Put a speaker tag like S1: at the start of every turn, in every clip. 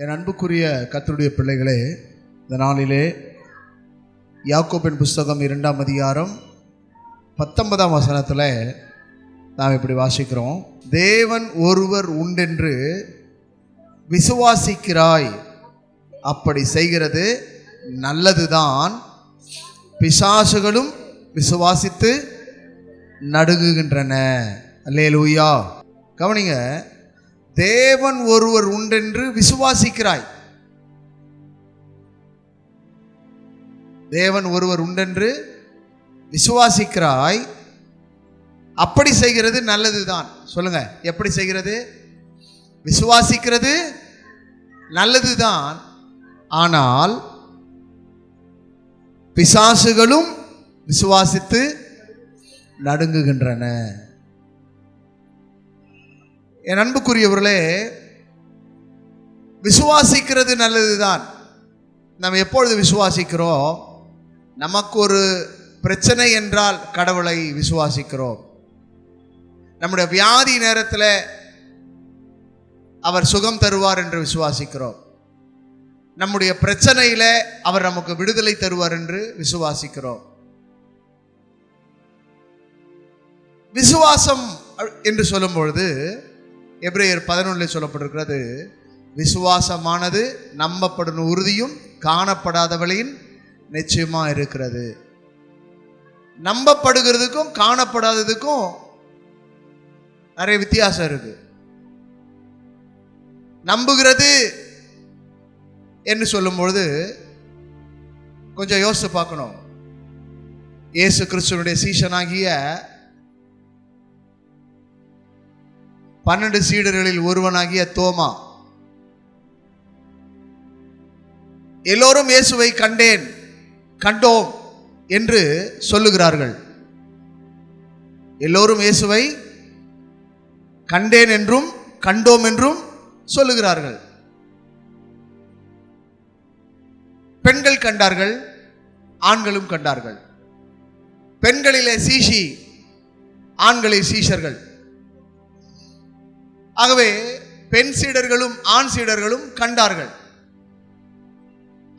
S1: என் அன்புக்குரிய கர்த்தருடைய பிள்ளைகளே, இந்த நாளிலே யாக்கோபின் புஸ்தகம் 2ஆம் அதிகாரம் 19ஆம் வசனத்தில் நாம் இப்படி வாசிக்கிறோம். தேவன் ஒருவர் உண்டென்று விசுவாசிக்கிறாய், அப்படி செய்கிறது நல்லதுதான், பிசாசுகளும் விசுவாசித்து நடுங்குகின்றன. அல்லேலூயா. கவனிங்க, தேவன் ஒருவர் உண்டென்று விசுவாசிக்கிறாய். தேவன் ஒருவர் உண்டென்று விசுவாசிக்கிறாய், அப்படி செய்கிறது நல்லதுதான். சொல்லுங்க, எப்படி செய்கிறது? விசுவாசிக்கிறது நல்லதுதான், ஆனால் பிசாசுகளும் விசுவாசித்து நடுங்குகின்றன. என் அன்புக்குரியவர்களே, விசுவாசிக்கிறது நல்லதுதான். நம்ம எப்பொழுது விசுவாசிக்கிறோம்? நமக்கு ஒரு பிரச்சனை என்றால் கடவுளை விசுவாசிக்கிறோம். நம்முடைய வியாதி நேரத்தில் அவர் சுகம் தருவார் என்று விசுவாசிக்கிறோம். நம்முடைய பிரச்சனையில அவர் நமக்கு விடுதலை தருவார் என்று விசுவாசிக்கிறோம். விசுவாசம் என்று சொல்லும் பொழுது எபிரேயர் 11 சொல்லப்பட்டிருக்கிறது, விசுவாசமானது நம்பப்படும் உறுதியும் காணப்படாதவளின் நிச்சயமா இருக்கிறது. நம்பப்படுகிறதுக்கும் காணப்படாததுக்கும் நிறைய வித்தியாசம் இருக்கு. நம்புகிறது என்று சொல்லும் பொழுது கொஞ்சம் யோசித்து பார்க்கணும். இயேசு கிறிஸ்துவனுடைய சீஷனாகிய 12 சீடர்களில் ஒருவனாகிய தோமா, எல்லோரும் இயேசுவை கண்டோம் என்று சொல்லுகிறார்கள். எல்லோரும் இயேசுவை கண்டேன் என்றும் கண்டோம் என்றும் சொல்லுகிறார்கள். பெண்கள் கண்டார்கள், ஆண்களும் கண்டார்கள். பெண்களிலே சீஷி, ஆண்களில் சீஷர்கள். ஆகவே பெண் சீடர்களும் ஆண் சீடர்களும் கண்டார்கள்.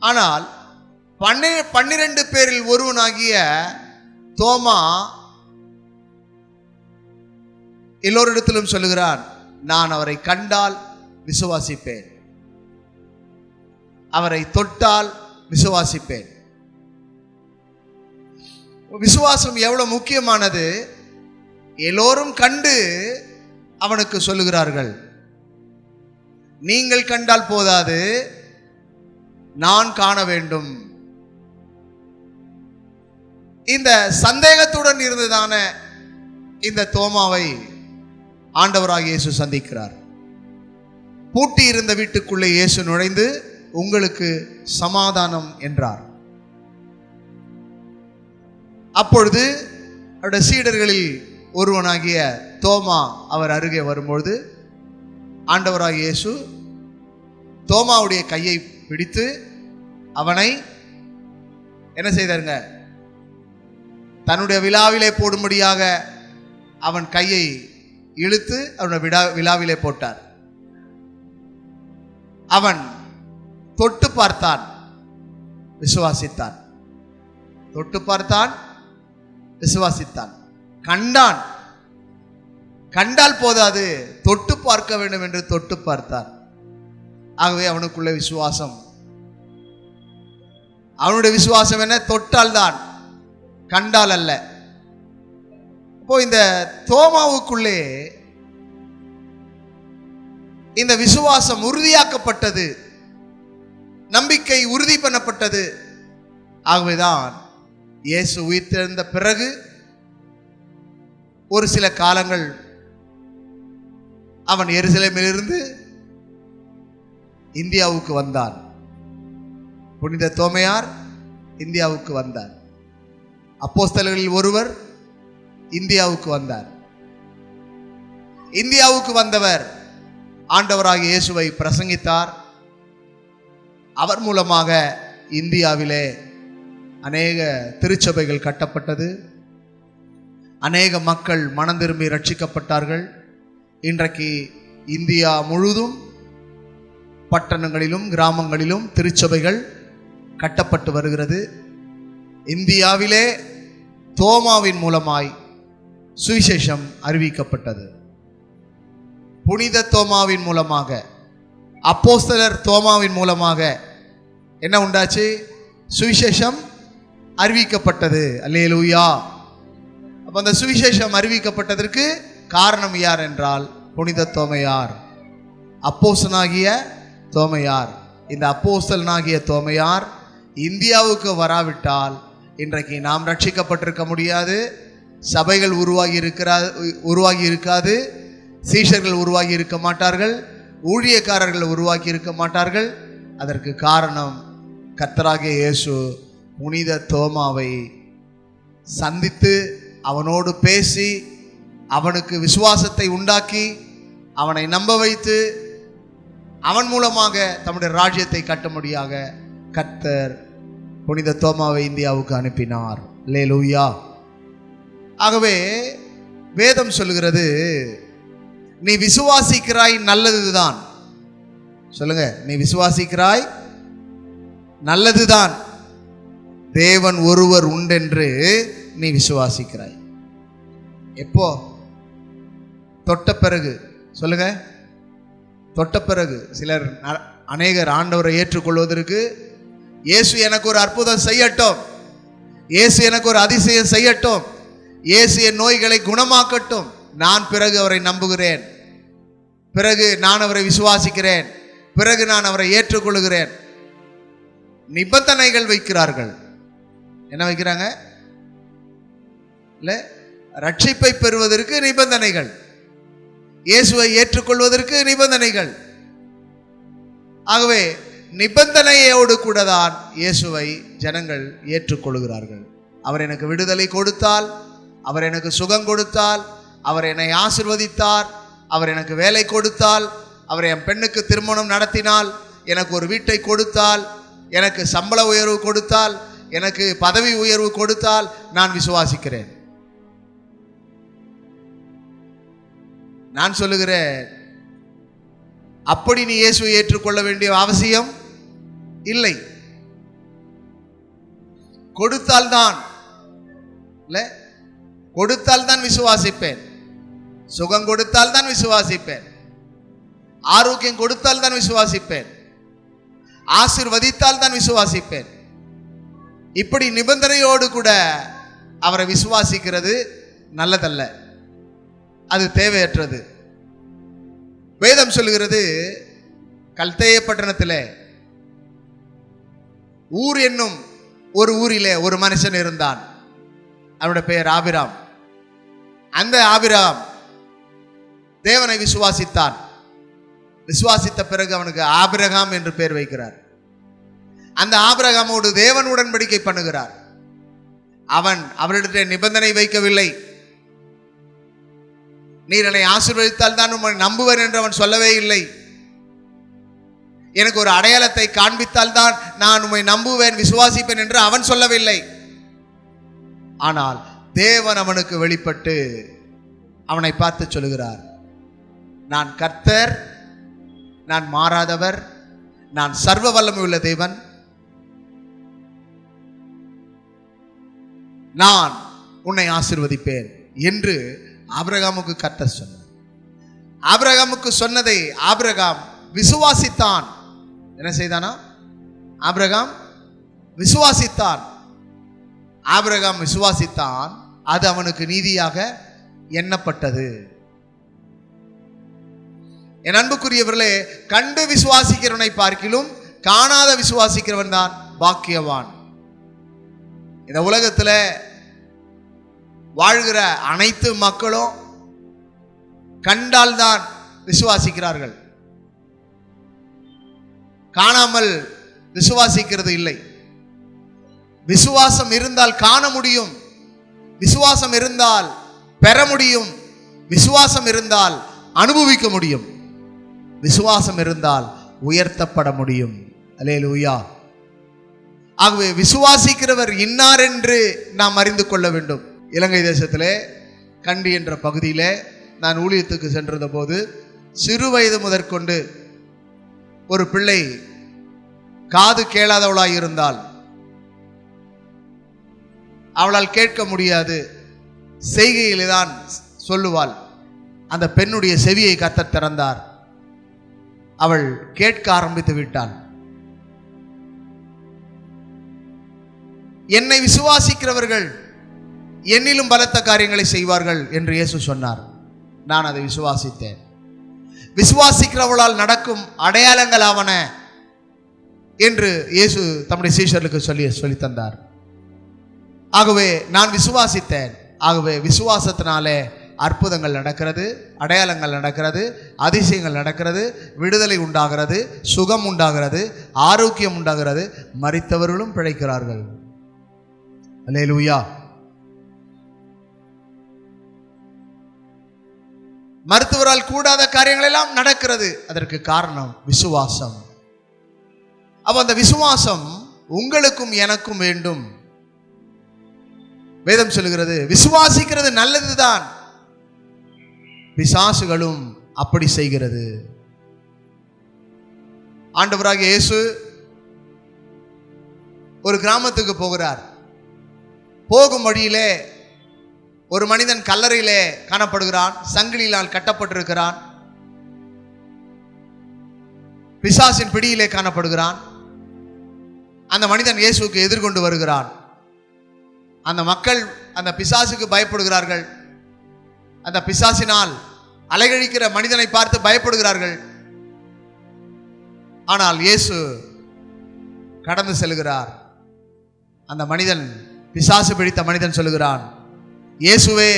S1: ஆனால் 12 பேரில் ஒருவனாகிய தோமா எல்லோரிடத்திலும் சொல்லுகிறான், நான் அவரை கண்டால் விசுவாசிப்பேன், அவரை தொட்டால் விசுவாசிப்பேன். விசுவாசம் எவ்வளவு முக்கியமானது! எல்லோரும் கண்டு அவனுக்கு சொல்லுகிறார்கள். நீங்கள் கண்டால் போதாது, நான் காண வேண்டும். இந்த சந்தேகத்துடன் இருந்ததான இந்த தோமாவை ஆண்டவராகிய இயேசு சந்திக்கிறார். பூட்டி இருந்த வீட்டுக்குள்ளே இயேசு நுழைந்து உங்களுக்கு சமாதானம் என்றார். அப்பொழுது அவருடைய சீடர்களில் ஒருவனாகிய தோமா அவர் அருகே வரும்பொழுது ஆண்டவராகிய இயேசு தோமாவுடைய கையை பிடித்து அவனை என்ன செய்தாருங்க? தன்னுடைய விழாவிலே போடும்படியாக அவன் கையை இழுத்து அவனுடைய விழாவிலே போட்டார். அவன் தொட்டு பார்த்தான், விசுவாசித்தான். தொட்டு பார்த்தான், விசுவாசித்தான். கண்டான். கண்டால் போதாது, தொட்டு பார்க்க வேண்டும் என்று தொட்டு பார்த்தான். ஆகவே அவனுக்குள்ள விசுவாசம். அவனுடைய விசுவாசம் என்ன? தொட்டால் தான், கண்டால் அல்ல. இப்போ இந்த தோமாவுக்குள்ளே இந்த விசுவாசம் உறுதியாக்கப்பட்டது, நம்பிக்கை உறுதி பண்ணப்பட்டது. ஆகவேதான் இயேசு உயிர்த்தெழுந்த பிறகு ஒரு சில காலங்கள் அவன் எருசலேமிலிருந்து இந்தியாவுக்கு வந்தான். புனித தோமையார் இந்தியாவுக்கு வந்தார். அப்போஸ்தலர்களில் ஒருவர் இந்தியாவுக்கு வந்தார். இந்தியாவுக்கு வந்தவர் ஆண்டவராகிய இயேசுவை பிரசங்கித்தார். அவர் மூலமாக இந்தியாவிலே அநேக திருச்சபைகள் கட்டப்பட்டது. அநேக மக்கள் மனம் திரும்பி ரட்சிக்கப்பட்டார்கள். இன்றைக்கு இந்தியா முழுதும் பட்டணங்களிலும் கிராமங்களிலும் திருச்சபைகள் கட்டப்பட்டு வருகிறது. இந்தியாவிலே தோமாவின் மூலமாய் சுவிசேஷம் அறிவிக்கப்பட்டது. புனித தோமாவின் மூலமாக, அப்போஸ்தலர் தோமாவின் மூலமாக என்ன உண்டாச்சு? சுவிசேஷம் அறிவிக்கப்பட்டது. அல்லேலூயா. அப்ப அந்த சுவிசேஷம் அறிவிக்கப்பட்டதற்கு காரணம் யார் என்றால் புனித தோமையார், அப்போஸ்தலனாகிய தோமையார். இந்த அப்போஸ்தலனாகிய தோமையார் இந்தியாவுக்கு வராவிட்டால் இன்றைக்கு நாம் ரட்சிக்கப்பட்டிருக்க முடியாது. சபைகள் உருவாகி இருக்காது. சீஷர்கள் உருவாகி இருக்க மாட்டார்கள். ஊழியக்காரர்கள் உருவாக்கி இருக்க மாட்டார்கள். அதற்கு காரணம் கர்த்தராகிய இயேசு புனித தோமாவை சந்தித்து அவனோடு பேசி அவனுக்கு விசுவாசத்தை உண்டாக்கி அவனை நம்ப வைத்து அவன் மூலமாக தம்முடைய ராஜ்யத்தை கட்டும்படியாக கர்த்தர் புனித தோமாவை இந்தியாவுக்கு அனுப்பினார். அல்லேலூயா. ஆகவே வேதம் சொல்லுகிறது, நீ விசுவாசிக்கிறாய் நல்லதுதான். சொல்லுங்க, நீ விசுவாசிக்கிறாய் நல்லதுதான். தேவன் ஒருவர் உண்டென்று நீ விசுவாசிக்கிறாய். எப்போ? தொட்ட பிறகு. சொல்லுங்க, தொட்ட பிறகு. சிலர் அநேகர் ஆண்டவரை ஏற்றுக்கொள்வதற்கு இயேசு எனக்கு ஒரு அற்புதம் செய்யட்டும், இயேசு எனக்கு ஒரு அதிசயம் செய்யட்டும், இயேசு என் நோய்களை குணமாக்கட்டும், நான் பிறகு அவரை நம்புகிறேன், பிறகு நான் அவரை விசுவாசிக்கிறேன், பிறகு நான் அவரை ஏற்றுக்கொள்கிறேன். நிபந்தனைகள் வைக்கிறார்கள். என்ன வைக்கிறாங்க? இல்ல, ரட்சிப்பை பெறுவதற்கு நிபந்தனைகள், இயேசுவை ஏற்றுக்கொள்வதற்கு நிபந்தனைகள். ஆகவே நிபந்தனையோடு கூட தான் இயேசுவை ஜனங்கள் ஏற்றுக்கொள்கிறார்கள். அவர் எனக்கு விடுதலை கொடுத்தால், அவர் எனக்கு சுகம் கொடுத்தால், அவர் என்னை ஆசீர்வதித்தார், அவர் எனக்கு வேலை கொடுத்தால், அவர் என் பெண்ணுக்கு திருமணம் நடத்தினால், எனக்கு ஒரு வீட்டை கொடுத்தால், எனக்கு சம்பள உயர்வு கொடுத்தால், எனக்கு பதவி உயர்வு கொடுத்தால் நான் விசுவாசிக்கிறேன். நான் சொல்லுகிறேன், அப்படி நீ இயேசுவை ஏற்றுக்கொள்ள வேண்டிய அவசியம் இல்லை. கொடுத்தால்தான், இல்ல, கொடுத்தால்தான் விசுவாசிப்பேன். சுகம் கொடுத்தால் தான் விசுவாசிப்பேன். ஆரோக்கியம் கொடுத்தால் தான் விசுவாசிப்பேன். ஆசீர்வதித்தால் தான் விசுவாசிப்பேன். இப்படி நிபந்தனையோடு கூட அவரை விசுவாசிக்கிறது நல்லதல்ல, அது தேவையற்றது. வேதம் சொல்லுகிறது, கல்தேய பட்டணத்திலே ஊர் என்னும் ஒரு ஊரிலே ஒரு மனுஷன் இருந்தான். அவனுடைய பெயர் ஆபிராம். அந்த ஆபிராம் தேவனை விசுவாசித்தான். விசுவாசித்த பிறகு அவனுக்கு ஆபிரகாம் என்று பெயர் வைக்கிறார். அந்த ஆபிரகாமோடு தேவன் உடன்படிக்கை பண்ணுகிறார். அவன் அவரிடத்திலே நிபந்தனை வைக்கவில்லை. நீர் என்னை ஆசீர்வதித்தால் தான் உம்மை நம்புவேன் என்று அவன் சொல்லவே இல்லை. எனக்கு ஒரு அடையாளத்தை காண்பித்தால் தான் நான் உம்மை நம்புவேன், விசுவாசிப்பேன் என்று அவன் சொல்லவில்லை. ஆனால் தேவன் அவனுக்கு வெளிப்பட்டு அவனை பார்த்து சொல்லுகிறார், நான் கர்த்தர், நான் மாறாதவர், நான் சர்வ வல்லமை உள்ள தேவன், நான் உன்னை ஆசீர்வதிப்பேன் என்று ஆபிரகாமுக்கு கர்த்தர் சொன்னார். ஆபிரகாமுக்கு சொன்னதை ஆபிரகாம் விசுவாசித்தான். என்ன செய்தானா? ஆபிரகாம் விசுவாசித்தான். ஆபிரகாம் விசுவாசித்தான். அது அவனுக்கு நீதியாக எண்ணப்பட்டது. என் அன்புக்குரியவர்களே, கண்டு விசுவாசிக்கிறவனை பார்க்கிலும் காணாத விசுவாசிக்கிறவன் தான் பாக்கியவான். இந்த உலகத்தில் வாழ்கிற அனைத்து மக்களும் கண்டால்தான் விசுவாசிக்கிறார்கள், காணாமல் விசுவாசிக்கிறது இல்லை. விசுவாசம் இருந்தால் காண முடியும், விசுவாசம் இருந்தால் பெற முடியும், விசுவாசம் இருந்தால் அனுபவிக்க முடியும், விசுவாசம் இருந்தால் உயர்த்தப்பட முடியும். அல்லேலூயா. ஆகவே விசுவாசிக்கிறவர் இன்னார் என்று நாம் அறிந்து கொள்ள வேண்டும். இலங்கை தேசத்திலே கண்டி என்ற பகுதியிலே நான் ஊழியத்துக்கு சென்றிருந்த போது சிறு வயது முதற்கொண்டு ஒரு பிள்ளை காது கேளாதவளாய் இருந்தால், அவளால் கேட்க முடியாது, செய்கையிலே தான் சொல்லுவாள். அந்த பெண்ணுடைய செவியை கர்த்தர் திறந்தார். அவள் கேட்க ஆரம்பித்து விட்டாள். என்னை விசுவாசிக்கிறவர்கள் என்னிலும் பலத்த காரியங்களை செய்வார்கள் என்று இயேசு சொன்னார். நான் அதை விசுவாசித்தேன். விசுவாசிக்கிறவளால் நடக்கும் அடையாளங்கள் ஆவன என்று இயேசு தம்முடைய சீஷர்களுக்கு சொல்லி தந்தார். ஆகவே நான் விசுவாசித்தேன். ஆகவே விசுவாசத்தினாலே அற்புதங்கள் நடக்கிறது, அடையாளங்கள் நடக்கிறது, அதிசயங்கள் நடக்கிறது, விடுதலை உண்டாகிறது, சுகம் உண்டாகிறது, ஆரோக்கியம் உண்டாகிறது, மரித்தவர்களும் பிழைக்கிறார்கள். அல்லேலூயா. மருத்துவரால் கூடாத காரியங்கள் எல்லாம் நடக்கிறது. அதற்கு காரணம் விசுவாசம். அப்ப அந்த விசுவாசம் உங்களுக்கும் எனக்கும் வேண்டும். வேதம் சொல்லுகிறது, விசுவாசிக்கிறது நல்லதுதான், பிசாசுகளும் அப்படி செய்கிறது. ஆண்டவராகிய இயேசு ஒரு கிராமத்துக்கு போகிறார். போகும் வழியிலே ஒரு மனிதன் கல்லறையிலே காணப்படுகிறான். சங்கிலியால் கட்டப்பட்டிருக்கிறான். பிசாசின் பிடியிலே காணப்படுகிறான். அந்த மனிதன் இயேசுவுக்கு எதிர்கொண்டு வருகிறான். அந்த மக்கள் அந்த பிசாசுக்கு பயப்படுகிறார்கள். அந்த பிசாசினால் அலைகழிக்கிற மனிதனை பார்த்து பயப்படுகிறார்கள். ஆனால் இயேசு கடந்து செல்கிறார். அந்த மனிதன், பிசாசு பிடித்த மனிதன் சொல்லுகிறான், இயேசுவே,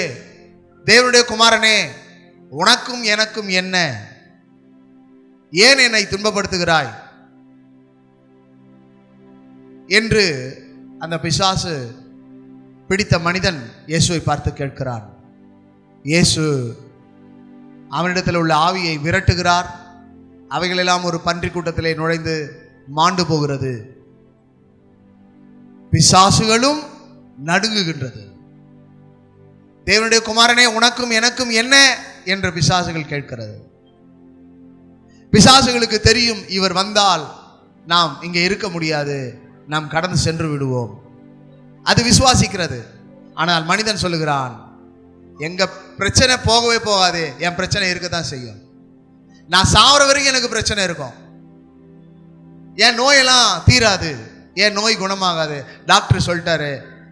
S1: தேவனுடைய குமாரனே, உனக்கும் எனக்கும் என்ன? ஏன் என்னை துன்பப்படுத்துகிறாய் என்று அந்த பிசாசு பிடித்த மனிதன் இயேசுவை பார்த்து கேட்கிறான். இயேசு அவனிடத்தில் உள்ள ஆவியை விரட்டுகிறார். அவைகளெல்லாம் ஒரு பன்றி கூட்டத்திலே நுழைந்து மாண்டு போகிறது. பிசாசுகளும் நடுங்குகின்றது. தேவனுடைய குமாரனே, உனக்கும் எனக்கும் என்ன என்று பிசாசுகள் கேட்கிறது. பிசாசுகளுக்கு தெரியும், இவர் வந்தால் நாம் இங்கே இருக்க முடியாது, நாம் கடந்து சென்று விடுவோம். அது விசுவாசிக்கிறது. ஆனால் மனிதன் சொல்லுகிறான், எங்க பிரச்சனை போகவே போகாது, என் பிரச்சனை இருக்கத்தான் செய்யும். நான் சாவர வரைக்கும் எனக்கு பிரச்சனை இருக்கும். என் நோயெல்லாம் தீராது, என் நோய் குணமாகாது. டாக்டர் சொல்லிட்டாரு,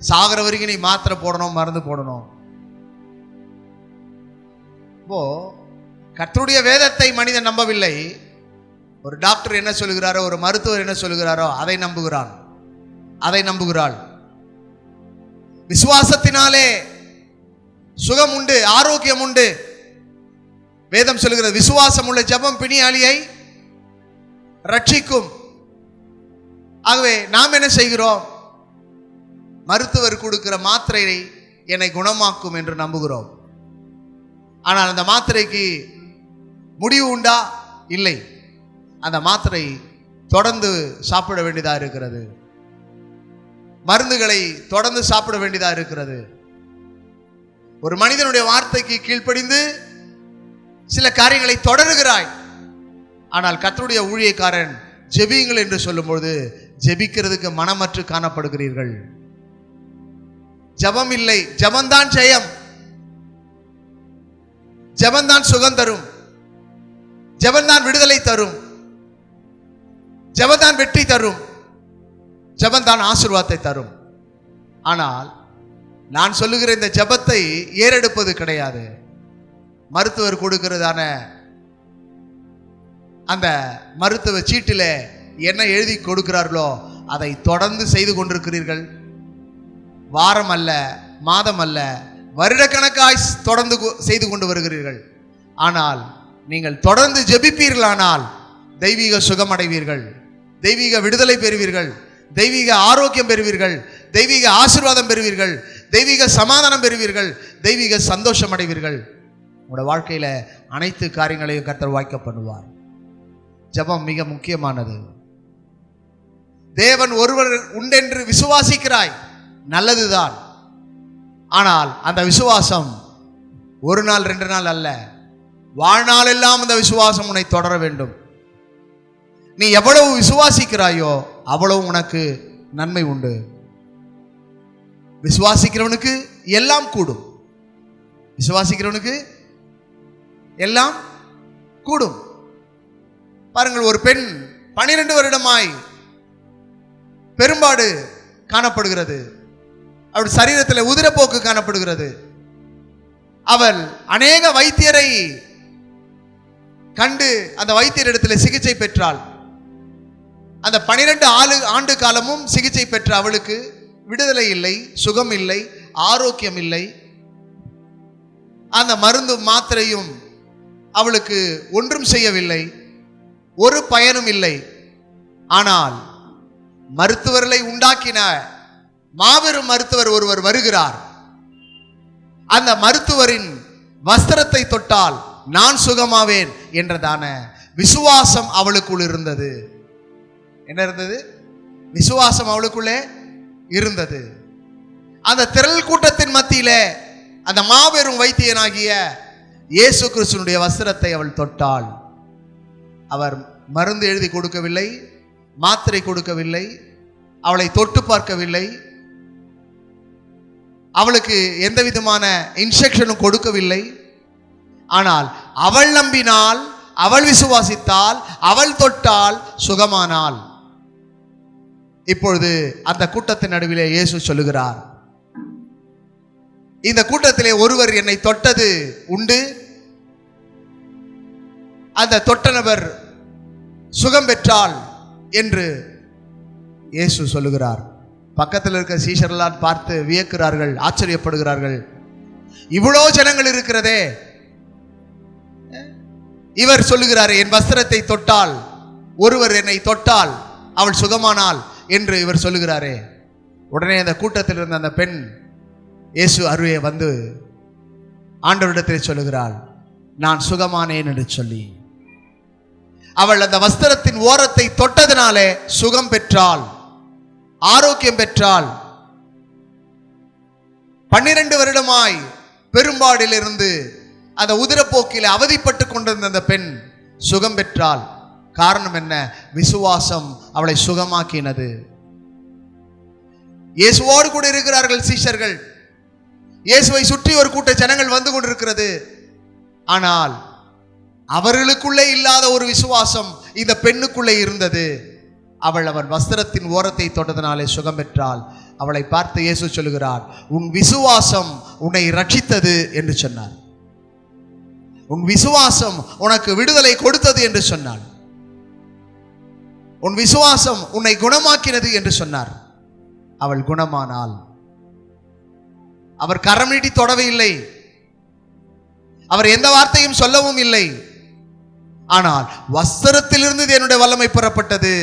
S1: சாகிற வரைக்கும் நீ மாத்திரை போடணும், மருந்து போடணும். இப்போ கர்த்தருடைய வேதத்தை மனிதன் நம்பவில்லை. ஒரு டாக்டர் என்ன சொல்லுகிறாரோ, ஒரு மருத்துவர் என்ன சொல்லுகிறாரோ அதை நம்புகிறான், அதை நம்புகிறாள். விசுவாசத்தினாலே சுகம் உண்டு, ஆரோக்கியம் உண்டு. வேதம் சொல்லுகிறது, விசுவாசம் உள்ள ஜெபம் பிணியாளியை ரட்சிக்கும். ஆகவே நாம் என்ன செய்கிறோம்? மருத்துவர் கொடுக்கிற மாத்திரையை என்னை குணமாக்கும் என்று நம்புகிறோம். ஆனால் அந்த மாத்திரைக்கு முடிவு உண்டா? இல்லை. அந்த மாத்திரை தொடர்ந்து சாப்பிட வேண்டியதா இருக்கிறது. மருந்துகளை தொடர்ந்து சாப்பிட வேண்டியதா இருக்கிறது. ஒரு மனிதனுடைய வார்த்தைக்கு கீழ்ப்படிந்து சில காரியங்களை தொடருகிறாய். ஆனால் கர்த்தருடைய ஊழியக்காரன் ஜெபியுங்கள் என்று சொல்லும்போது ஜெபிக்கிறதுக்கு மனமற்று காணப்படுகிறீர்கள். ஜெபம் இல்லை, ஜெபம்தான் ஜெயம், ஜெபம்தான் சுகம் தரும், ஜெபம்தான் விடுதலை தரும், ஜெபம்தான் வெற்றி தரும், ஜெபம்தான் ஆசீர்வாதத்தை தரும். ஆனால் நான் சொல்லுகிற இந்த ஜெபத்தை ஏறெடுப்பது கிடையாது. மருத்துவர் கொடுக்கிறதான அந்த மருத்துவ சீட்டில் என்ன எழுதி கொடுக்கிறார்களோ அதை தொடர்ந்து செய்து கொண்டிருக்கிறீர்கள். வாரம் அல்ல, மாதம் அல்ல, வருடக்கணக்காய் தொடர்ந்து செய்து கொண்டு வருகிறீர்கள். ஆனால் நீங்கள் தொடர்ந்து ஜெபிப்பீர்களானால் தெய்வீக சுகம் அடைவீர்கள், தெய்வீக விடுதலை பெறுவீர்கள், தெய்வீக ஆரோக்கியம் பெறுவீர்கள், தெய்வீக ஆசீர்வாதம் பெறுவீர்கள், தெய்வீக சமாதானம் பெறுவீர்கள், தெய்வீக சந்தோஷம் அடைவீர்கள். உங்களோட வாழ்க்கையில அனைத்து காரியங்களையும் கர்த்தர் வாய்க்க பண்ணுவார். ஜெபம் மிக முக்கியமானது. தேவன் ஒருவர் உண்டென்று விசுவாசிக்கிறாய், நல்லதுதான். ஆனால் அந்த விசுவாசம் ஒரு நாள் 2 நாள் அல்ல, வாழ்நாள் எல்லாம் அந்த விசுவாசம் உன்னை தொடர வேண்டும். நீ எவ்வளவு விசுவாசிக்கிறாயோ அவ்வளவு உனக்கு நன்மை உண்டு. விசுவாசிக்கிறவனுக்கு எல்லாம் கூடும். விசுவாசிக்கிறவனுக்கு எல்லாம் கூடும். பாருங்கள், ஒரு பெண் 12 வருடமாய் பெரும்பாடு காணப்படுகிறது. அவள் சரீரத்தில் உதிரப்போக்கு காணப்படுகிறது. அவள் அநேக வைத்தியரை கண்டு அந்த வைத்தியரிடத்தில் சிகிச்சை பெற்றாள். அந்த 12 ஆண்டு காலமும் சிகிச்சை பெற்ற அவளுக்கு விடுதலை இல்லை, சுகம் இல்லை, ஆரோக்கியம் இல்லை. அந்த மருந்து மாத்திரையும் அவளுக்கு ஒன்றும் செய்யவில்லை, ஒரு பயனும் இல்லை. ஆனால் மருத்துவர்களை உண்டாக்கின மாபெரும் மருத்துவர் ஒருவர் வருகிறார். அந்த மருத்துவரின் வஸ்திரத்தை தொட்டால் நான் சுகமாவேன் என்றதான விசுவாசம் அவளுக்குள் இருந்தது. என்ன இருந்தது? விசுவாசம் அவளுக்குள்ளே இருந்தது. அந்த திரள் கூட்டத்தின் மத்தியிலே அந்த மாபெரும் வைத்தியனாகிய இயேசு கிறிஸ்துவினுடைய வஸ்திரத்தை அவள் தொட்டாள். அவர் மருந்து எழுதி கொடுக்கவில்லை, மாத்திரை கொடுக்கவில்லை, அவளை தொட்டு பார்க்கவில்லை, அவளுக்கு எந்த விதமான இன்ஸ்ட்ரக்ஷனும் கொடுக்கவில்லை. ஆனால் அவள் நம்பினாள், அவள் விசுவாசித்தாள், அவள் தொட்டால் சுகமானாள். இப்பொழுது அந்த கூட்டத்தின் நடுவிலே இயேசு சொல்லுகிறார், இந்த கூட்டத்திலே ஒருவர் என்னை தொட்டது உண்டு, அந்த தொட்ட நபர் சுகம் பெற்றாள் என்று இயேசு சொல்லுகிறார். பக்கத்தில் இருக்க சீஷர்களால் பார்த்து வியக்கிறார்கள், ஆச்சரியப்படுகிறார்கள். இவ்வளோ ஜனங்கள் இருக்கிறதே, இவர் சொல்லுகிறார் என் வஸ்திரத்தை தொட்டால், ஒருவர் என்னை தொட்டால் அவள் சுகமானாள் என்று இவர் சொல்லுகிறாரே. உடனே அந்த கூட்டத்தில் இருந்த அந்த பெண் இயேசு அருகே வந்து ஆண்டவரிடத்தில் சொல்லுகிறாள், நான் சுகமானேன் என்று சொல்லி. அவள் அந்த வஸ்திரத்தின் ஓரத்தை தொட்டதினாலே சுகம் பெற்றாள், ஆரோக்கியம் பெற்றாள். 12 வருடமாய் பெரும்பாடிலிருந்து அந்த உதிரப்போக்கில் அவதிப்பட்டு கொண்டிருந்த அந்த பெண் சுகம் பெற்றாள். காரணம் என்ன? விசுவாசம் அவளை சுகமாக்கினது. இயேசுவோடு கூட இருக்கிறார்கள் சீஷர்கள். இயேசுவை சுற்றி ஒரு கூட்ட ஜனங்கள் வந்து கொண்டிருக்கிறது. ஆனால் அவர்களுக்குள்ளே இல்லாத ஒரு விசுவாசம் இந்த பெண்ணுக்குள்ளே இருந்தது. அவள் வஸ்திரத்தின் ஓரத்தை தொட்டதனாலே சுகம் பெற்றாள். அவளை பார்த்து இயேசு சொல்லுகிறார், உன் விசுவாசம் உன்னை ரட்சித்தது என்று சொன்னார். உன் விசுவாசம் உனக்கு விடுதலை கொடுத்தது என்று சொன்னார். உன் விசுவாசம் உன்னை குணமாக்கினது என்று சொன்னார். அவள் குணமானாள். அவர் கரம் நீட்டி தொடவே இல்லை, அவர் எந்த வார்த்தையும் சொல்லவும் இல்லை. ஆனால் வஸ்திரத்திலிருந்து என்னுடைய வல்லமை பெறப்பட்டது,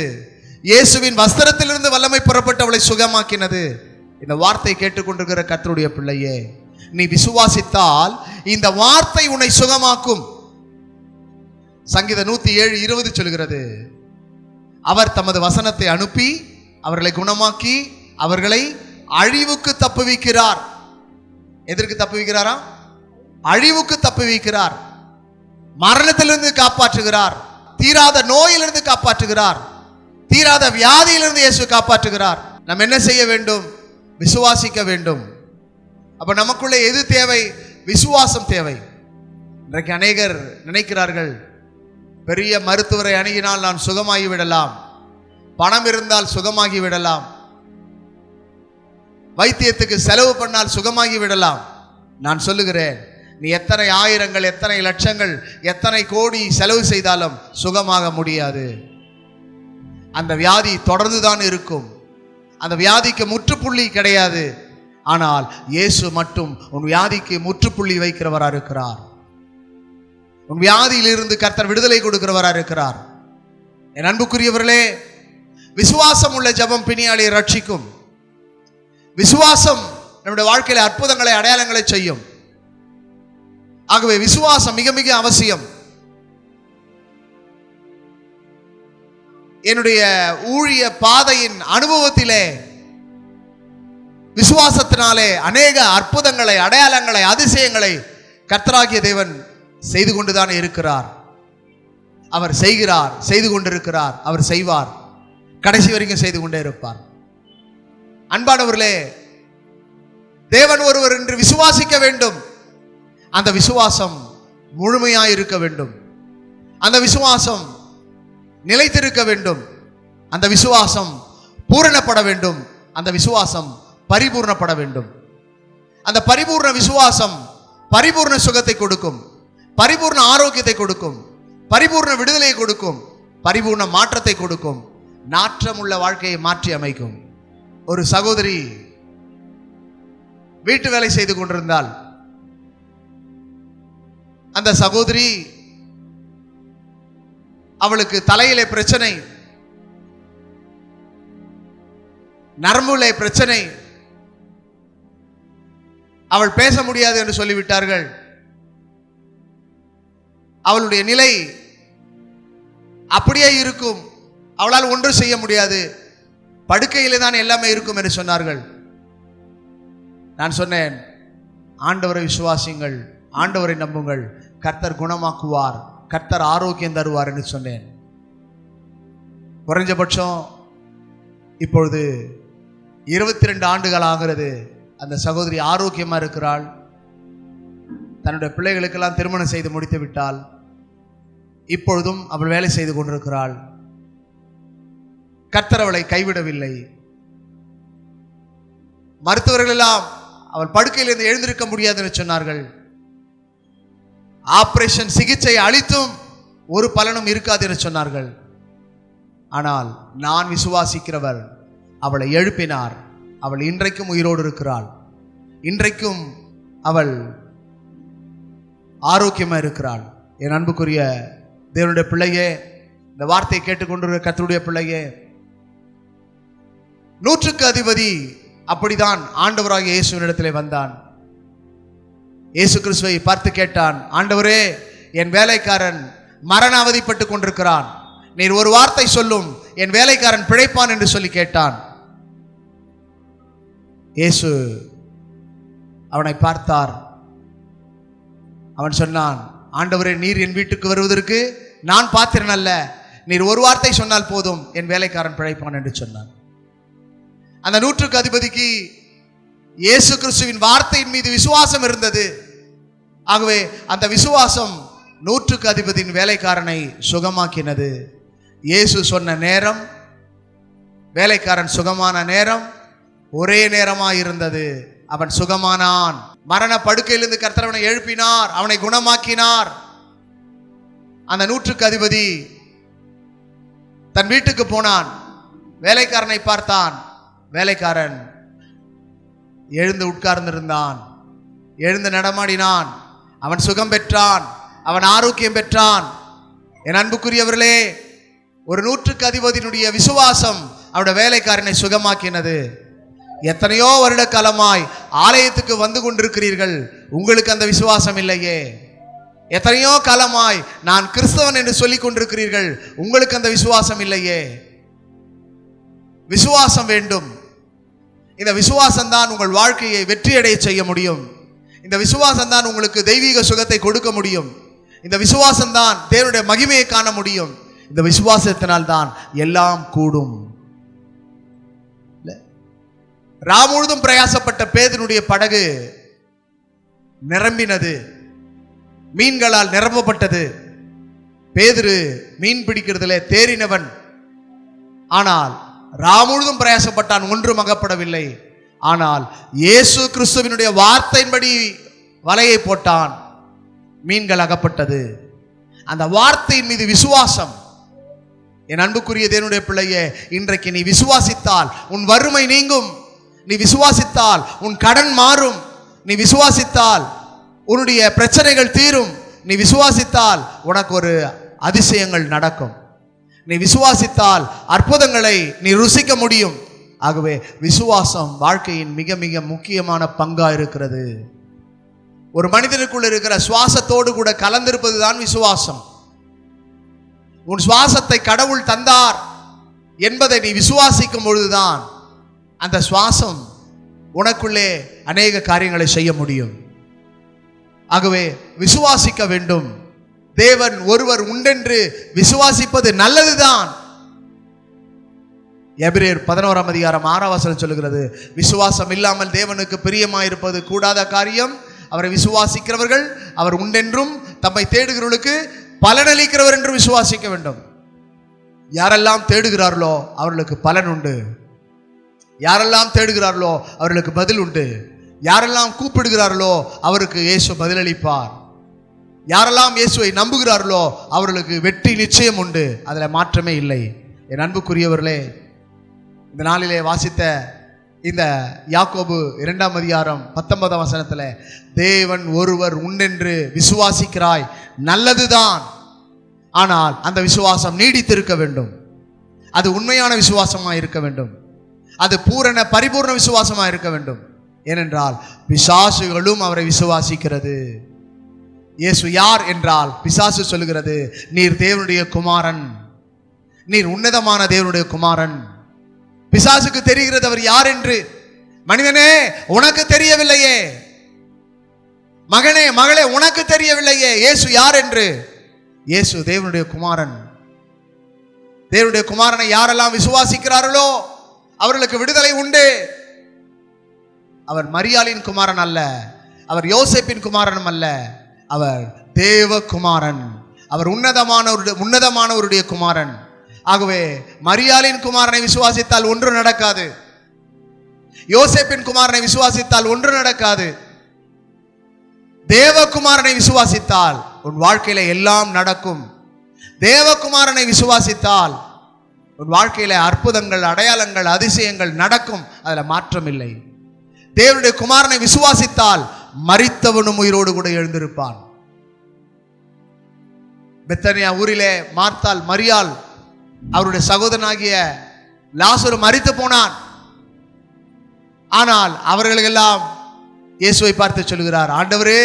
S1: இயேசுவின் வஸ்திரத்திலிருந்து வல்லமை பெறப்பட்டு அவளை சுகமாக்கினது. இந்த வார்த்தை கேட்டுக்கொண்டிருக்கிற கர்த்தருடைய பிள்ளையே, நீ விசுவாசித்தால் இந்த வார்த்தை உன்னை சுகமாக்கும். சங்கீதம் 107:20 சொல்கிறது, அவர் தமது வசனத்தை அனுப்பி அவர்களை குணமாக்கி அவர்களை அழிவுக்கு தப்புவிக்கிறார். எதற்கு தப்புவிக்கிறாரா? அழிவுக்கு தப்புவிக்கிறார். மரணத்திலிருந்து காப்பாற்றுகிறார், தீராத நோயிலிருந்து காப்பாற்றுகிறார், தீராத வியாதியிலிருந்து இயேசு காப்பாற்றுகிறார். நாம் என்ன செய்ய வேண்டும்? விசுவாசிக்க வேண்டும். அப்ப நமக்குள்ளே எது தேவை? விசுவாசம் தேவை. இன்றைக்கு அநேகர் நினைக்கிறார்கள், பெரிய மருத்துவரை அணுகினால் நான் சுகமாகி விடலாம், பணம் இருந்தால் சுகமாகி விடலாம், வைத்தியத்துக்கு செலவு பண்ணால் சுகமாகி விடலாம். நான் சொல்லுகிறேன், நீ எத்தனை ஆயிரங்கள், எத்தனை லட்சங்கள், எத்தனை கோடி செலவு செய்தாலும் சுகமாக முடியாது. அந்த வியாதி தொடர்ந்துதான் இருக்கும். அந்த வியாதிக்கு முற்றுப்புள்ளி கிடையாது. ஆனால் இயேசு மட்டும் உன் வியாதிக்கு முற்றுப்புள்ளி வைக்கிறவராக இருக்கிறார். உன் வியாதியிலிருந்து கர்த்தர் விடுதலை கொடுக்கிறவராக இருக்கிறார். என் அன்புக்குரியவர்களே, விசுவாசம் உள்ள ஜெபம் பிணியாளியை ரட்சிக்கும். விசுவாசம் நம்முடைய வாழ்க்கையில அற்புதங்களை, அடையாளங்களை செய்யும். ஆகவே விசுவாசம் மிக மிக அவசியம். என்னுடைய ஊழிய பாதையின் அனுபவத்திலே விசுவாசத்தினாலே அநேக அற்புதங்களை, அடையாளங்களை, அதிசயங்களை கர்த்தராகிய தேவன் செய்து கொண்டுதான் இருக்கிறார். அவர் செய்கிறார், செய்து கொண்டிருக்கிறார், அவர் செய்வார், கடைசி வரைக்கும் செய்து கொண்டே இருப்பார். அன்பானவர்களே, தேவன் ஒருவர் என்று விசுவாசிக்க வேண்டும். அந்த விசுவாசம் முழுமையாய் இருக்க வேண்டும். அந்த விசுவாசம் நிலைத்திருக்க வேண்டும். அந்த விசுவாசம் பூரணப்பட வேண்டும். அந்த விசுவாசம் பரிபூர்ணப்பட வேண்டும். அந்த பரிபூர்ண விசுவாசம் பரிபூர்ண சுகத்தை கொடுக்கும், பரிபூர்ண ஆரோக்கியத்தை கொடுக்கும், பரிபூர்ண விடுதலையை கொடுக்கும், பரிபூர்ண மாற்றத்தை கொடுக்கும், நாற்றமுள்ள வாழ்க்கையை மாற்றி அமைக்கும். ஒரு சகோதரி வீட்டு வேலை செய்து கொண்டிருந்தால், அந்த சகோதரி அவளுக்கு தலையிலே பிரச்சனை, நரம்புலே பிரச்சனை, அவள் பேச முடியாது என்று சொல்லிவிட்டார்கள். அவளுடைய நிலை அப்படியே இருக்கும், அவளால் ஒன்றும் செய்ய முடியாது, படுக்கையிலே தான் எல்லாமே இருக்கும் என்று சொன்னார்கள். நான் சொன்னேன், ஆண்டவரை விசுவாசியுங்கள், ஆண்டவரை நம்புங்கள், கர்த்தர் குணமாக்குவார், கர்த்தர் ஆரோக்கியம் தருவார் என்று சொன்னேன். குறைஞ்சபட்சம் இப்பொழுது 22 ஆண்டுகள் ஆகிறது. அந்த சகோதரி ஆரோக்கியமா இருக்கிறாள். தன்னுடைய பிள்ளைகளுக்கெல்லாம் திருமணம் செய்து முடித்து விட்டாள். இப்பொழுதும் அவள் வேலை செய்து கொண்டிருக்கிறாள். கர்த்தர் அவளை கைவிடவில்லை. மருத்துவர்கள் எல்லாம் அவள் படுக்கையிலிருந்து எழுந்திருக்க முடியாது என்று சொன்னார்கள். ஆபரேஷன் சிகிச்சை அளித்தும் ஒரு பலனும் இருக்காது என்று சொன்னார்கள். ஆனால் நான் விசுவாசிக்கிறவர் அவளை எழுப்பினார். அவள் இன்றைக்கும் உயிரோடு இருக்கிறாள். இன்றைக்கும் அவள் ஆரோக்கியமா இருக்கிறாள். என் அன்புக்குரிய தேவனுடைய பிள்ளையே, இந்த வார்த்தையை கேட்டுக்கொண்டிருக்கிற கர்த்தருடைய பிள்ளையே, 100க்கு அதிபதி அப்படிதான் ஆண்டவராகிய இயேசுவினிடத்திலே வந்தான். இயேசு கிறிஸ்துவை பார்த்து கேட்டான், ஆண்டவரே, என் வேலைக்காரன் மரண அவதிப்பட்டு கொண்டிருக்கிறான், நீர் ஒரு வார்த்தை சொல்லும், என் வேலைக்காரன் பிழைப்பான் என்று சொல்லி கேட்டான். இயேசு அவனை பார்த்தார். அவன் சொன்னான், ஆண்டவரே, நீர் என் வீட்டுக்கு வருவதற்கு நான் பாத்திரன் அல்ல, நீர் ஒரு வார்த்தை சொன்னால் போதும், என் வேலைக்காரன் பிழைப்பான் என்று சொன்னான். அந்த 100க்கு அதிபதிக்கு இயேசு கிறிஸ்துவின் வார்த்தையின் மீது விசுவாசம் இருந்தது. ஆகவே அந்த விசுவாசம் 100க்கு அதிபதியின் வேலைக்காரனை சுகமாக்கினது. இயேசு சொன்ன நேரம், வேலைக்காரன் சுகமான நேரம் ஒரே நேரமாய் இருந்தது. அவன் சுகமானான். மரண படுக்கையிலிருந்து கர்த்தர் அவனை எழுப்பினார், அவனை குணமாக்கினார். அந்த 100க்கு அதிபதி தன் வீட்டுக்கு போனான். வேலைக்காரனை பார்த்தான். வேலைக்காரன் எழுந்து உட்கார்ந்திருந்தான், எழுந்து நடமாடினான். அவன் சுகம் பெற்றான், அவன் ஆரோக்கியம் பெற்றான். என் அன்புக்குரியவர்களே, ஒரு 100க்கு அதிபதியினுடைய விசுவாசம் அவருடைய வேலைக்காரனை சுகமாக்கினது. எத்தனையோ வருட காலமாய் ஆலயத்துக்கு வந்து கொண்டிருக்கிறீர்கள், உங்களுக்கு அந்த விசுவாசம் இல்லையே. எத்தனையோ காலமாய் நான் கிறிஸ்தவன் என்று சொல்லிக் கொண்டிருக்கிறீர்கள், உங்களுக்கு அந்த விசுவாசம் இல்லையே. விசுவாசம் வேண்டும். இந்த விசுவாசம் தான் உங்கள் வாழ்க்கையை வெற்றியடைய செய்ய முடியும். இந்த விசுவாசம் தான் உங்களுக்கு தெய்வீக சுகத்தை கொடுக்க முடியும். இந்த விசுவாசம் தான் தேவனுடைய மகிமையை காண முடியும். இந்த விசுவாசத்தினால் தான் எல்லாம் கூடும். ராமுழுதும் பிரயாசப்பட்ட பேதுருடைய படகு நிரம்பினது, மீன்களால் நிரப்பப்பட்டது. பேதுரு மீன் பிடிக்கிறதுல தேறினவன். ஆனால் ராமுழுதும் பிரயாசப்பட்டான், ஒன்றும் அகப்படவில்லை. ஆனால் இயேசு கிறிஸ்துவினுடைய வார்த்தையின்படி வலையை போட்டான், மீன்கள் அகப்பட்டது. அந்த வார்த்தையின் மீது விசுவாசம். என் அன்புக்குரிய தேவனுடைய பிள்ளையே, இன்றைக்கு நீ விசுவாசித்தால் உன் வறுமை நீங்கும். நீ விசுவாசித்தால் உன் கடன் மாறும். நீ விசுவாசித்தால் உன்னுடைய பிரச்சனைகள் தீரும். நீ விசுவாசித்தால் உனக்கு ஒரு அதிசயங்கள் நடக்கும். நீ விசுவாசித்தால் அற்புதங்களை நீ ருசிக்க முடியும். ஆகவே விசுவாசம் வாழ்க்கையின் மிக மிக முக்கியமான பங்கா இருக்கிறது. ஒரு மனிதனுக்குள் இருக்கிற சுவாசத்தோடு கூட கலந்திருப்பதுதான் விசுவாசம். உன் சுவாசத்தை கடவுள் தந்தார் என்பதை நீ விசுவாசிக்கும் பொழுதுதான் அந்த சுவாசம் உனக்குள்ளே அநேக காரியங்களை செய்ய முடியும். ஆகவே விசுவாசிக்க வேண்டும். தேவன் ஒருவர் உண்டென்று விசுவாசிப்பது நல்லதுதான். எபிரேயர் 11ஆம் அதிகாரம் 6ஆம் வசனம் சொல்லுகிறது, விசுவாசம் இல்லாமல் தேவனுக்கு பிரியமாயிருப்பது கூடாத காரியம். அவரை விசுவாசிக்கிறவர்கள் அவர் உண்டென்றும் தம்மை தேடுகிறவர்களுக்கு பலனளிக்கிறவர் என்று விசுவாசிக்க வேண்டும். யாரெல்லாம் தேடுகிறார்களோ அவர்களுக்கு பலன் உண்டு. யாரெல்லாம் தேடுகிறார்களோ அவர்களுக்கு பதில் உண்டு. யாரெல்லாம் கூப்பிடுகிறார்களோ அவருக்கு இயேசு பதிலளிப்பார். யாரெல்லாம் இயேசுவை நம்புகிறார்களோ அவர்களுக்கு வெற்றி நிச்சயம் உண்டு. அதில் மாற்றமே இல்லை. என் அன்புக்குரியவர்களே, இந்த நாளிலே வாசித்த இந்த யாக்கோபு 2ஆம் அதிகாரம் 19ஆம் வசனத்தில் தேவன் ஒருவர் உண்டென்று விசுவாசிக்கிறாய், நல்லதுதான். ஆனால் அந்த விசுவாசம் நீடித்திருக்க வேண்டும். அது உண்மையான விசுவாசமாக இருக்க வேண்டும். அது பூரண பரிபூர்ண விசுவாசமாக இருக்க வேண்டும். ஏனென்றால் பிசாசுகளும் அவரை விசுவாசிக்கிறது. இயேசு யார் என்றால் பிசாசு சொல்லுகிறது, நீர் தேவனுடைய குமாரன், நீர் உன்னதமான தேவனுடைய குமாரன். பிசாசுக்கு தெரிகிறது அவர் யார் என்று. மனிதனே, உனக்கு தெரியவில்லையே. மகனே, மகளே, உனக்கு தெரியவில்லையே இயேசு யார் என்று. இயேசு தேவனுடைய குமாரன். தேவனுடைய குமாரனை யாரெல்லாம் விசுவாசிக்கிறார்களோ அவர்களுக்கு விடுதலை உண்டு. அவர் மரியாளின் குமாரன் அல்ல, அவர் யோசேப்பின் குமாரனும் அல்ல, அவர் தேவகுமாரன். அவர் உன்னதமானவருடைய குமாரன். ஆகவே மரியாளின் குமாரனை விசுவாசித்தால் ஒன்று நடக்காது. யோசேப்பின் குமாரனை விசுவாசித்தால் ஒன்று நடக்காது. தேவகுமாரனை விசுவாசித்தால் உன் வாழ்க்கையில எல்லாம் நடக்கும். தேவகுமாரனை விசுவாசித்தால் உன் வாழ்க்கையில அற்புதங்கள், அடையாளங்கள், அதிசயங்கள் நடக்கும். அதுல மாற்றம் இல்லை. தேவனுடைய குமாரனை விசுவாசித்தால் மரித்தவனும் உயிரோடு கூட எழுந்திருப்பான். பெத்தனியா ஊரிலே மார்த்தாள், மரியாள், அவருடைய சகோதரனாகிய லாசரு மரித்து போனான். ஆனால் அவர்களுக்கெல்லாம் இயேசுவை பார்த்து சொல்கிறார், ஆண்டவரே,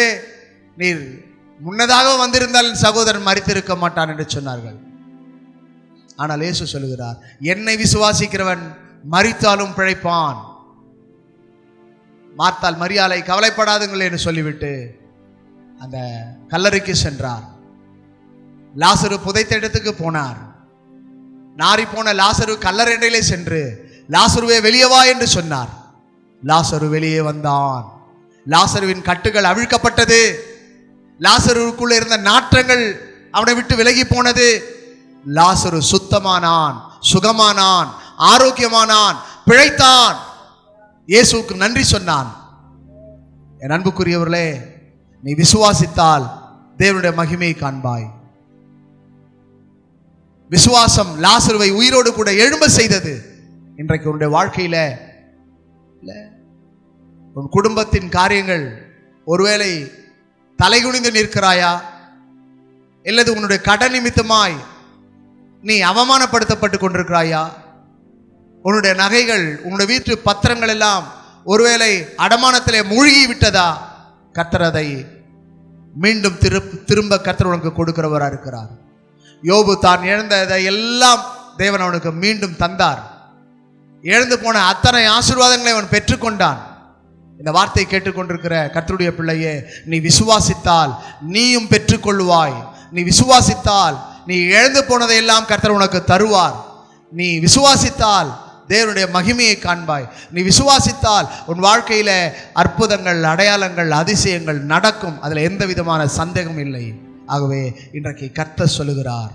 S1: நீர் முன்னதாக வந்திருந்தால் சகோதரன் மரித்திருக்க மாட்டான் என்று சொன்னார்கள். ஆனால் இயேசு சொல்லுகிறார், என்னை விசுவாசிக்கிறவன் மரித்தாலும் பிழைப்பான். மார்த்தாள் மரியாளை கவலைப்படாதுங்கள் என்று சொல்லிவிட்டு அந்த கல்லறைக்கு சென்றார். லாசரு புதைத்த இடத்துக்கு போனார். நாரி போன லாசரு கல்லறையிலே சென்று, லாசருவே வெளியே வா என்று சொன்னார். லாசரு வெளியே வந்தான். லாசருவின் கட்டுகள் அவிழ்க்கப்பட்டது. லாசருக்குள்ள இருந்த நாற்றங்கள் அவனை விட்டு விலகி போனது. லாசரு சுத்தமானான், சுகமானான், ஆரோக்கியமானான், பிழைத்தான். இயேசுவுக்கு நன்றி சொன்னான். என் அன்புக்குரியவர்களே, நீ விசுவாசித்தால் தேவனுடைய மகிமையை காண்பாய். விசுவாசம் லாசருவை உயிரோடு கூட எழும்ப செய்தது. இன்றைக்கு உன்னுடைய வாழ்க்கையில உன் குடும்பத்தின் காரியங்கள் ஒருவேளை தலைகுனிந்து நிற்கிறாயா, அல்லது உன்னுடைய கடன் நிமித்தமாய் நீ அவமானப்படுத்தப்பட்டு கொண்டிருக்கிறாயா, உன்னுடைய நகைகள், உன்னுடைய வீட்டு பத்திரங்கள் எல்லாம் ஒருவேளை அடமானத்திலே மூழ்கி விட்டதா, கர்த்தர் அதை மீண்டும் திரும்ப கர்த்தர் உனக்கு கொடுக்கிறவரா இருக்கிறார். யோபு தான் இழந்ததை எல்லாம் தேவன் அவனுக்கு மீண்டும் தந்தார். இழந்து போன அத்தனை ஆசீர்வாதங்களை அவன் பெற்றுக்கொண்டான். இந்த வார்த்தை கேட்டுக்கொண்டிருக்கிற கர்த்தருடைய பிள்ளையே, நீ விசுவாசித்தால் நீயும் பெற்றுக்கொள்வாய். நீ விசுவாசித்தால் நீ இழந்து போனதை எல்லாம் கர்த்தர் உனக்கு தருவார். நீ விசுவாசித்தால் தேவனுடைய மகிமையை காண்பாய். நீ விசுவாசித்தால் உன் வாழ்க்கையில அற்புதங்கள், அடையாளங்கள், அதிசயங்கள் நடக்கும். அதில் எந்த விதமான சந்தேகம் இல்லை. ஆகவே இன்றைக்கு கர்த்தர் சொல்லுகிறார்,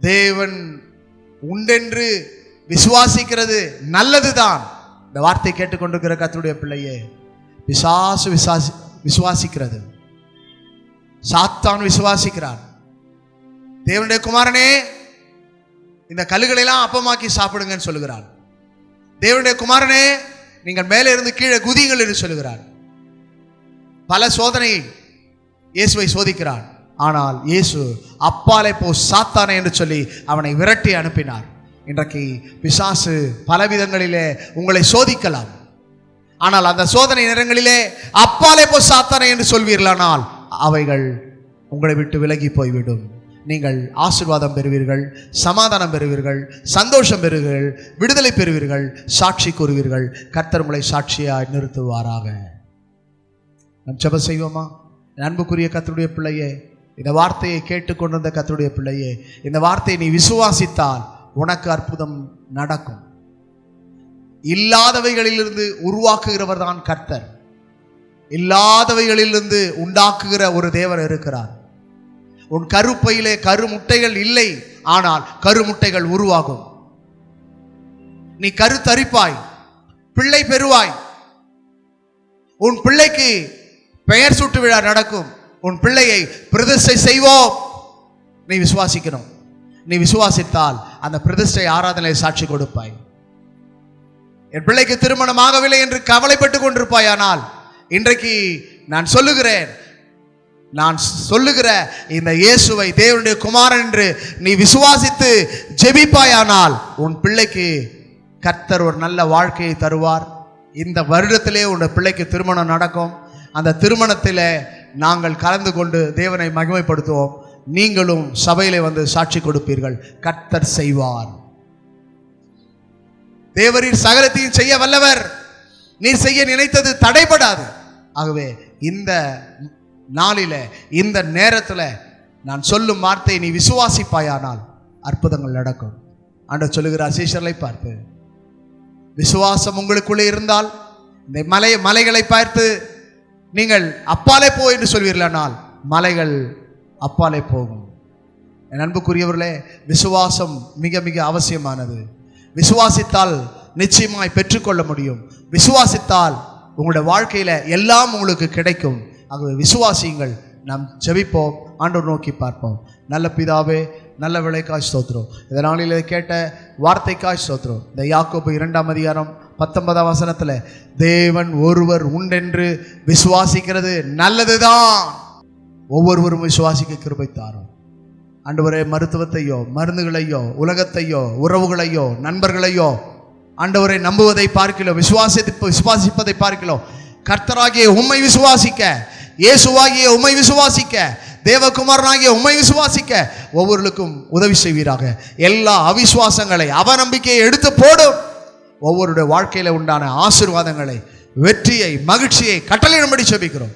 S1: தேவன் உண்டென்று விசுவாசிக்கிறது நல்லதுதான். இந்த வார்த்தை கேட்டுக்கொண்டிருக்கிற கர்த்தருடைய பிள்ளையே, பிசாசு விசுவாசிக்கிறது, சாத்தான் விசுவாசிக்கிறான். தேவனுடைய குமாரனே, இந்த கல்லுகளை எல்லாம் அப்பமாக்கி சாப்பிடுங்கன்னு சொல்லுகிறான். தேவனுடைய குமாரனே, நீங்கள் மேலே இருந்து கீழே குதியுங்கள் என்று சொல்லுகிறான். பல சோதனை இயேசுவை சோதிக்கிறான். ஆனால் இயேசு அப்பாலே போ சாத்தானே என்று சொல்லி அவனை விரட்டி அனுப்பினார். இன்றைக்கு பிசாசு பலவிதங்களிலே உங்களை சோதிக்கலாம். ஆனால் அந்த சோதனை நேரங்களிலே அப்பாலே போ சாத்தானே என்று சொல்வீர்களானால் அவைகள் உங்களை விட்டு விலகி போய்விடும். நீங்கள் ஆசீர்வாதம் பெறுவீர்கள், சமாதானம் பெறுவீர்கள், சந்தோஷம் பெறுவீர்கள், விடுதலை பெறுவீர்கள், சாட்சி கூறுவீர்கள். கர்த்தர் உங்களை சாட்சியாய் நிறுத்துவாராக. நாம் ஜெபம் செய்வோமா? அன்புக்குரிய கர்த்தருடைய பிள்ளையே, இந்த வார்த்தையை கேட்டுக்கொண்டிருந்த கர்த்தருடைய பிள்ளையே, இந்த வார்த்தையை நீ விசுவாசித்தால் உனக்கு அற்புதம் நடக்கும். இல்லாதவைகளிலிருந்து உருவாக்குகிறவர் தான் கர்த்தர். இல்லாதவைகளிலிருந்து உண்டாக்குகிற ஒரு தேவன் இருக்கிறார். உன் கருப்பையிலே கருமுட்டைகள் இல்லை, ஆனால் கருமுட்டைகள் உருவாகும். நீ கருத்தரிப்பாய், பிள்ளை பெறுவாய். உன் பிள்ளைக்கு பெயர் சூட்டு விழா நடக்கும். உன் பிள்ளையை பிரதிஷ்டை செய்வோம். நீ விசுவாசிக்கணும். நீ விசுவாசித்தால் அந்த பிரதிஷ்டை ஆராதனை சாட்சி கொடுப்பாய். என் பிள்ளைக்கு திருமணம் ஆகவில்லை என்று கவலைப்பட்டு கொண்டிருப்பாய். ஆனால் இன்றைக்கு நான் சொல்லுகிற இந்த இயேசுவை தேவனுடைய குமாரன் என்று நீ விசுவாசித்து ஜெபிப்பாயானால் உன் பிள்ளைக்கு கர்த்தர் ஒரு நல்ல வாழ்க்கையை தருவார். இந்த வருடத்திலே உன் பிள்ளைக்கு திருமணம் நடக்கும். அந்த திருமணத்திலே நாங்கள் கலந்து கொண்டு தேவனை மகிமைப்படுத்துவோம். நீங்களும் சபையிலே வந்து சாட்சி கொடுப்பீர்கள். கர்த்தர் செய்வார். தேவரீர் சகலத்தையும் செய்ய வல்லவர். நீர் செய்ய நினைத்தது தடைபடாது. ஆகவே இந்த நாளில, இந்த நேரத்தில் நான் சொல்லும் வார்த்தை நீ விசுவாசிப்பாயானால் அற்புதங்கள் நடக்கும். ஆண்டவர் சொல்லுகிறார் சீஷர்களை பார்த்து, விசுவாசம் உங்களுக்குள்ளே இருந்தால் இந்த மலைகளை பார்த்து நீங்கள் அப்பாலே போ என்று சொல்வீர்களானால் மலைகள் அப்பாலே போகும். என் அன்புக்குரியவர்களே, விசுவாசம் மிக மிக அவசியமானது. விசுவாசித்தால் நிச்சயமாய் பெற்றுக்கொள்ள முடியும். விசுவாசித்தால் உங்களுடைய வாழ்க்கையில எல்லாம் உங்களுக்கு கிடைக்கும். ஆகவே விசுவாசியுங்கள். நாம் ஜெபிப்போம், ஆண்டவர் நோக்கி பார்ப்போம். நல்ல பிதாவே, நல்ல விளைக்காய் ஸ்தோத்திரம். இதனால கேட்ட வார்த்தைக்காய் ஸ்தோத்திரம். இந்த யாக்கோபு 2ஆம் அதிகாரம் 19ஆம் வசனத்துல தேவன் ஒருவர் உண்டென்று விசுவாசிக்கிறது நல்லதுதான். ஒவ்வொருவரும் விசுவாசிக்க கிருபை தாரும். ஆண்டவரே, மருத்துவத்தையோ மருந்துகளையோ உலகத்தையோ உறவுகளையோ நண்பர்களையோ ஆண்டவரை நம்புவதை பார்க்கிறோம், விசுவாசிப்பதை பார்க்கிறோம். கர்த்தராகிய உம்மை விசுவாசிக்க, இயேசுவாகிய உம்மை விசுவாசிக்க, தேவகுமாரனாகிய உம்மை விசுவாசிக்க ஒவ்வொருவருக்கும் உதவி செய்வீராக. எல்லா அவிசுவாசங்களை அவநம்பிக்கையை எடுத்து போடும். ஒவ்வொருடைய வாழ்க்கையில உண்டான ஆசீர்வாதங்களை, வெற்றியை, மகிழ்ச்சியை கட்டளையிடும்படி ஜெபிக்கிறோம்.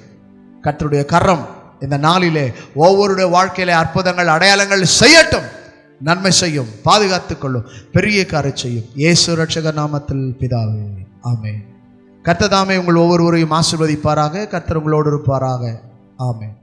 S1: கர்த்தருடைய கரம் இந்த நாளிலே ஒவ்வொருடைய வாழ்க்கையில அற்புதங்கள், அடையாளங்கள் செய்யட்டும். நன்மை செய்யும், பாதுகாத்துக் கொள்ளும், பெரிய காரை செய்யும். இயேசு ரட்சகர் நாமத்தில் பிதாவே, ஆமென். கர்த்தர் தாமே உங்கள் ஒவ்வொருவரையும் ஆசீர்வதிப்பாராக. கர்த்தர் உங்களோடு இருப்பாராக. ஆமென்.